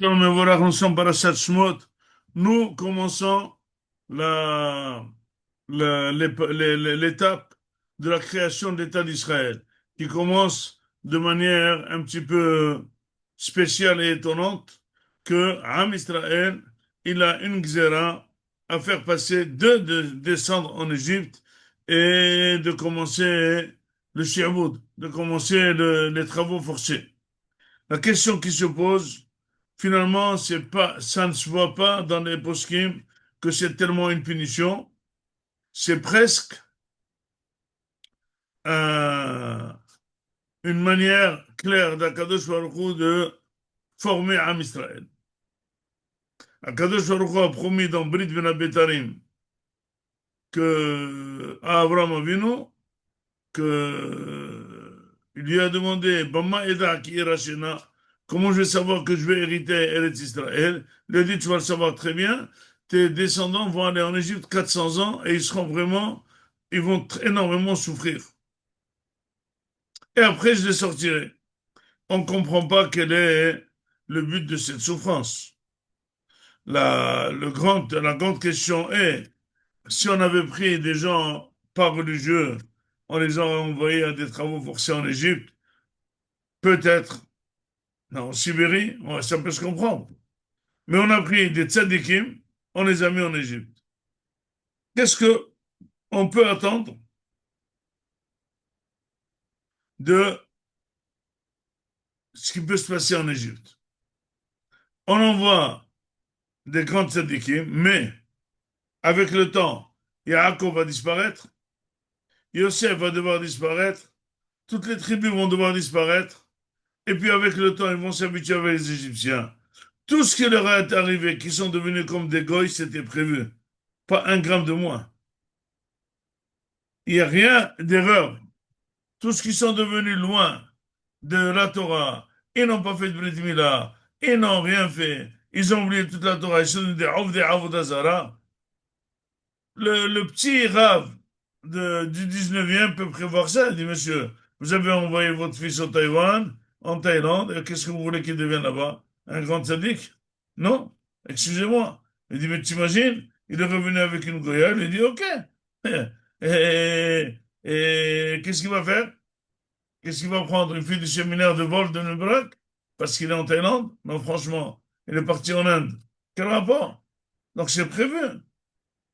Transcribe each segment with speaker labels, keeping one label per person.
Speaker 1: Nous sommes Parashat Shmot. Nous commençons la, l'étape de la création de l'État d'Israël, qui commence de manière un petit peu spéciale et étonnante, que Am Israël, il a une xéra à faire passer de descendre en Égypte et de commencer le shi'boud, de commencer les travaux forcés. La question qui se pose, finalement, c'est pas, ça ne se voit pas dans les poskim que c'est tellement une punition. C'est presque euh, une manière claire d'Akadosh Baruch Hu de former Am Israël. Akadosh Baruch Hu a promis dans Brit Ben Abetarim que à Abraham Avinu que il lui a demandé Bama Eda ki Irachena, comment je vais savoir que je vais hériter Eretz Israël? Il a dit tu vas le savoir très bien, tes descendants vont aller en Égypte 400 ans et ils seront vraiment, ils vont énormément souffrir. Et après je les sortirai. On ne comprend pas quel est le but de cette souffrance. La grande question est, si on avait pris des gens pas religieux, on les aurait envoyés à des travaux forcés en Égypte, peut-être. Non, en Sibérie, ouais, ça peut se comprendre. Mais on a pris des tzadikim, on les a mis en Égypte. Qu'est-ce que on peut attendre de ce qui peut se passer en Égypte? On envoie des grands tzadikim, mais avec le temps, Yaakov va disparaître, Yosef va devoir disparaître, toutes les tribus vont devoir disparaître, et puis avec le temps, ils vont s'habituer avec les Égyptiens. Tout ce qui leur est arrivé, qui sont devenus comme des goïs, c'était prévu. Pas un gramme de moins. Il n'y a rien d'erreur. Tous ce qui sont devenus loin de la Torah, ils n'ont pas fait de Brit Mila, ils n'ont rien fait, ils ont oublié toute la Torah, ils sont des Avodazara. Le petit Rav du 19e peut prévoir ça. Il dit, monsieur, vous avez envoyé votre fils au Taïwan, en Thaïlande, et qu'est-ce que vous voulez qu'il devienne là-bas? Un grand sadique? Non? Excusez-moi. Il dit, mais t'imagines? Il est revenu avec une goyale, il dit, OK. Et qu'est-ce qu'il va faire? Qu'est-ce qu'il va prendre? Une fille du séminaire de vol de Nebrak? Parce qu'il est en Thaïlande? Non, franchement, il est parti en Inde. Quel rapport? Donc c'est prévu.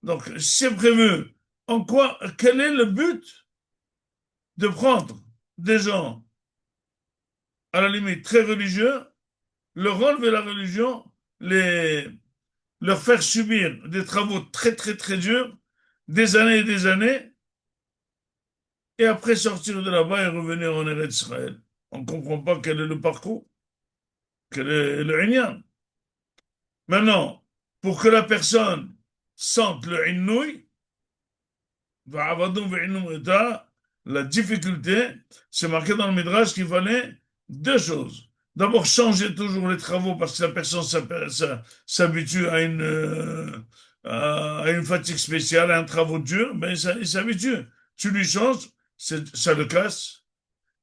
Speaker 1: Donc c'est prévu. En quoi, quel est le but de prendre des gens, à la limite, très religieux, leur enlever la religion, leur faire subir des travaux très, très, très durs, des années et des années, et après sortir de là-bas et revenir en Eretz Israël? On ne comprend pas quel est le parcours, quel est le Inyan. Maintenant, pour que la personne sente le inouï, la difficulté, c'est marqué dans le Midrash qu'il fallait deux choses. D'abord, changer toujours les travaux parce que la personne s'habitue à une fatigue spéciale, à un travaux dur, ben, il s'habitue. Tu lui changes, ça le casse.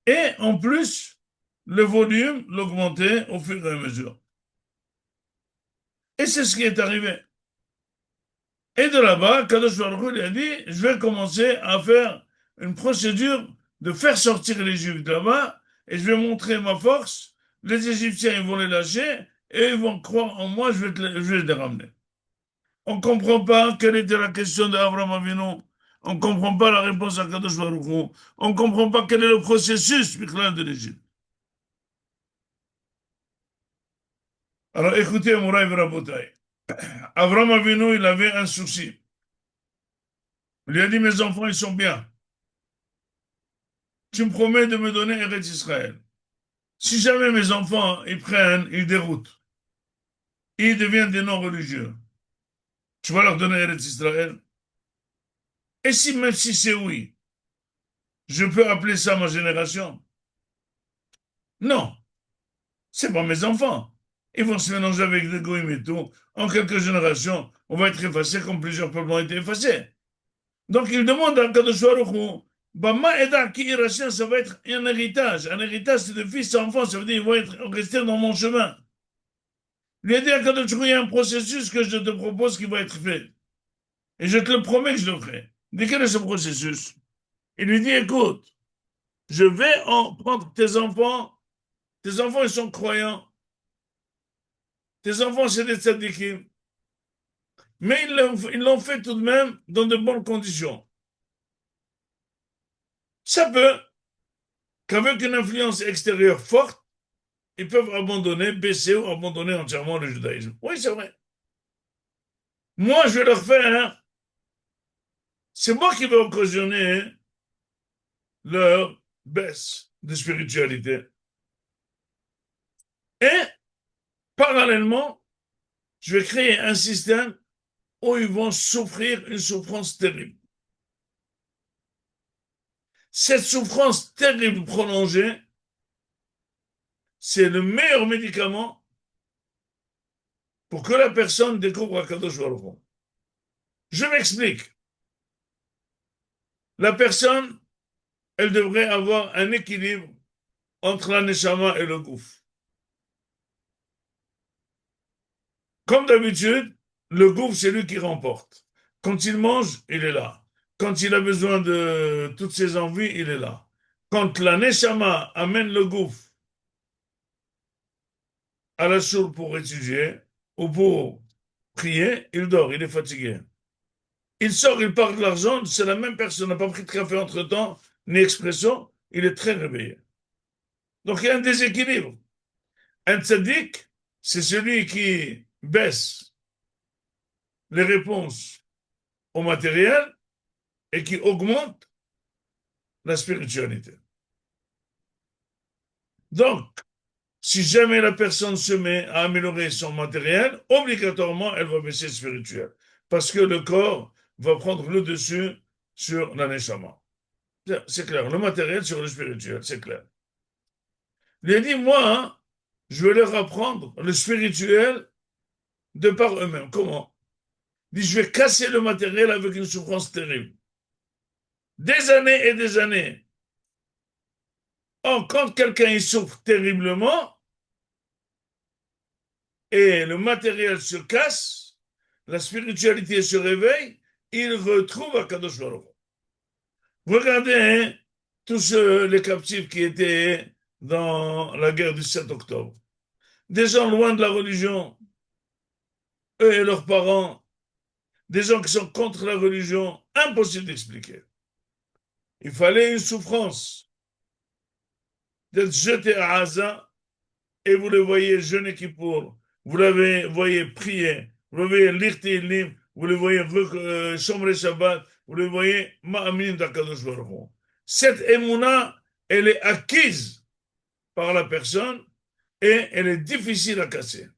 Speaker 1: Et en plus, le volume l'augmenter au fur et à mesure. Et c'est ce qui est arrivé. Et de là-bas, Kadosh Baruch Hu lui a dit, je vais commencer à faire une procédure de faire sortir les Juifs de là-bas, et je vais montrer ma force. Les Égyptiens, ils vont les lâcher, et ils vont croire en moi, je vais les ramener. On ne comprend pas quelle était la question d'Abraham Avinu. On ne comprend pas la réponse à Kadosh Baruch Hu. On ne comprend pas quel est le processus de l'Égypte. Alors écoutez, Mouraï Rabotai. Abraham Avinu, il avait un souci. Il lui a dit, mes enfants, ils sont bien. Tu me promets de me donner Eretz Israël. Si jamais mes enfants, ils prennent, ils déroutent, ils deviennent des non-religieux, tu vas leur donner Eretz Israël. Et si, même si c'est oui, je peux appeler ça ma génération? Non, c'est pas mes enfants. Ils vont se mélanger avec des goïms et tout. En quelques générations, on va être effacés comme plusieurs peuples ont été effacés. Donc il demande à Kadosh Baruch Hu, Bama Eda Ki Irachia, ça va être un héritage. Un héritage, c'est de fils à enfants, ça veut dire qu'ils vont rester dans mon chemin. Il a dit à Kadosh Baruch Hu, il y a un processus que je te propose qui va être fait. Et je te le promets que je le ferai. Il dit, quel est ce processus? Il lui dit, écoute, je vais en prendre tes enfants ils sont croyants, tes enfants c'est des tzadikim, mais ils l'ont fait tout de même dans de bonnes conditions. Ça peut qu'avec une influence extérieure forte, ils peuvent abandonner, baisser ou abandonner entièrement le judaïsme. Oui, c'est vrai. Moi, je vais leur faire, hein, c'est moi qui vais occasionner leur baisse de spiritualité. Et, parallèlement, je vais créer un système où ils vont souffrir une souffrance terrible. Cette souffrance terrible prolongée, c'est le meilleur médicament pour que la personne découvre Akadosh Baruch Hu. Je m'explique. La personne, elle devrait avoir un équilibre entre la neshama et le gouffre. Comme d'habitude, le gouffre, c'est lui qui remporte. Quand il mange, il est là. Quand il a besoin de toutes ses envies, il est là. Quand la neshama amène le gouffre à la source pour étudier ou pour prier, il dort, il est fatigué. Il sort, il part de l'argent, c'est la même personne, n'a pas pris de café entre-temps, ni expresso, il est très réveillé. Donc il y a un déséquilibre. Un tzaddik, c'est celui qui baisse les réponses au matériel et qui augmente la spiritualité. Donc, si jamais la personne se met à améliorer son matériel, obligatoirement, elle va baisser le spirituel. Parce que le corps va prendre le dessus sur la neshama. C'est clair. Le matériel sur le spirituel, c'est clair. Il a dit, moi, hein, je vais leur apprendre le spirituel de par eux-mêmes. Comment? Il dit, je vais casser le matériel avec une souffrance terrible. Des années et des années. Or, quand quelqu'un il souffre terriblement et le matériel se casse, la spiritualité se réveille, il retrouve Akadosh Baruch Hu. Regardez hein, tous les captifs qui étaient dans la guerre du 7 octobre. Des gens loin de la religion, eux et leurs parents, des gens qui sont contre la religion, impossible d'expliquer. Il fallait une souffrance d'être jeté à Gaza et vous le voyez jeûner Kippour, vous le voyez prier, vous le voyez lire Tehillim, vous le voyez Shomrei Shabbat, vous le voyez Ma'amin d'Akadosh Baruch Hu. Cette émouna, elle est acquise par la personne et elle est difficile à casser.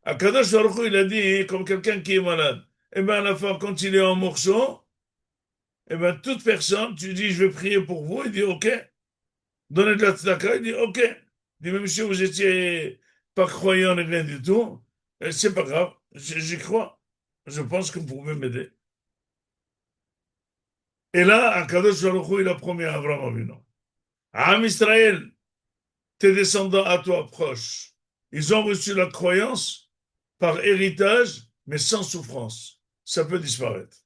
Speaker 1: Akadosh Baruch Hu, il a dit, comme quelqu'un qui est malade, et bien à la fin, quand il est en morceaux, et bien toute personne, tu dis, je vais prier pour vous, il dit, ok, donnez de la tzedaka, il dit, ok. Il dit, mais monsieur, vous étiez pas croyant ni rien du tout, c'est pas grave, j'y crois, je pense que vous pouvez m'aider. Et là, Akadosh Baruch Hu, il a promis à Abraham Avinu, Am Israël, tes descendants à toi proches, ils ont reçu la croyance par héritage, mais sans souffrance. Ça peut disparaître.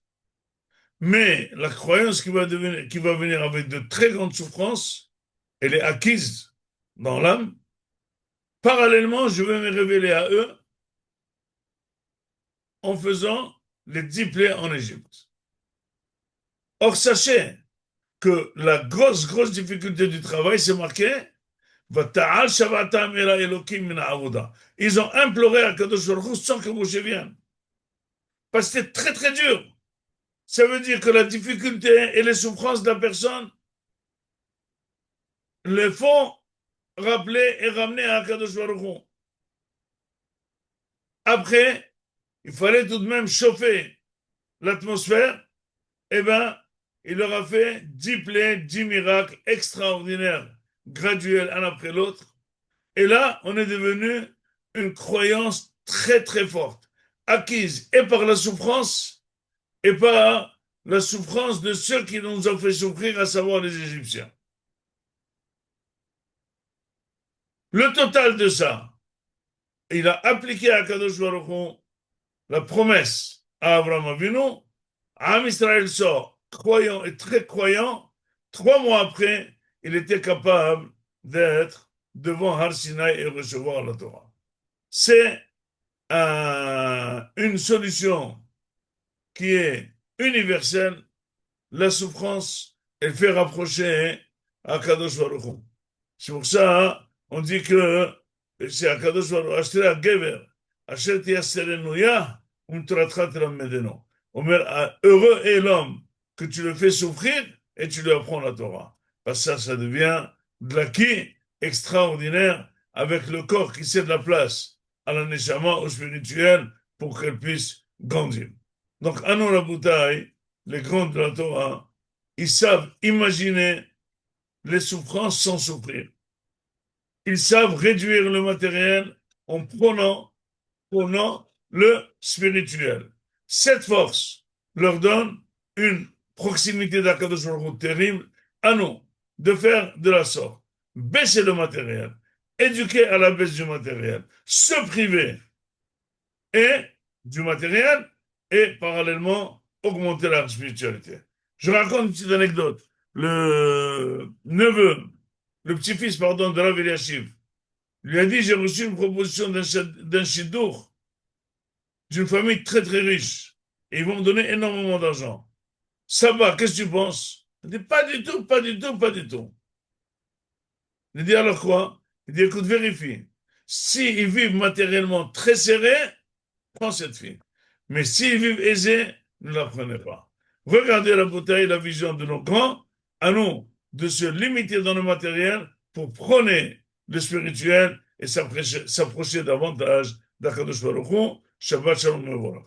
Speaker 1: Mais la croyance qui va venir avec de très grandes souffrances, elle est acquise dans l'âme. Parallèlement, je vais me révéler à eux en faisant les 10 plaies en Égypte. Or, sachez que la grosse difficulté du travail, c'est marqué ils ont imploré à Kadosh Baruch Hu sans que Moshe vienne. Parce que c'était très dur. Ça veut dire que la difficulté et les souffrances de la personne le font rappeler et ramener à Kadosh Baruch Hu. Après, il fallait tout de même chauffer l'atmosphère. Eh bien, il leur a fait 10 plaies, 10 miracles extraordinaires, graduels un après l'autre. Et là, on est devenu une croyance très forte, acquise et par la souffrance et par la souffrance de ceux qui nous ont fait souffrir, à savoir les Égyptiens. Le total de ça, il a appliqué à Kadosh Baruch Hu la promesse à Abraham Avinu. Am Israël sort, croyant et très croyant. 3 mois après, il était capable d'être devant Har Sinai et recevoir la Torah. C'est une solution qui est universelle. La souffrance, elle fait rapprocher à Kadosh Baruch Hu. C'est pour ça, on dit que c'est à Kadosh Baruch Hu, Asher HaGever, Asher Tiyaserenu Yah, Umtratcha Telammedenu. Heureux est l'homme que tu le fais souffrir et tu lui apprends la Torah. Parce que ça devient de l'acquis extraordinaire avec le corps qui cède la place à la neshama, au spirituel, pour qu'elle puisse grandir. Donc, Anou Raboutaï, les grands de la Torah, ils savent imaginer les souffrances sans souffrir. Ils savent réduire le matériel en prenant le spirituel. Cette force leur donne une proximité d'Akadosh Baruch Hu terrible. À nous de faire de la sorte. Baisser le matériel, éduquer à la baisse du matériel, se priver et du matériel et parallèlement augmenter la spiritualité. Je raconte une petite anecdote. Le neveu, le petit-fils, pardon, de Rav Eliashiv, lui a dit, j'ai reçu une proposition d'un chidour d'une famille très très riche et ils vont me donner énormément d'argent. Ça va, qu'est-ce que tu penses? Il dit, pas du tout, pas du tout, pas du tout. Il dit, alors quoi? Il dit, écoute, vérifie. S'ils vivent matériellement très serrés, prends cette fille. Mais s'ils vivent aisés, ne la prenez pas. Regardez la bouteille, la vision de nos grands, à nous de se limiter dans le matériel pour prôner le spirituel et s'approcher davantage d'Akadosh Baruch Hu. Shabbat Shalom Mevorach.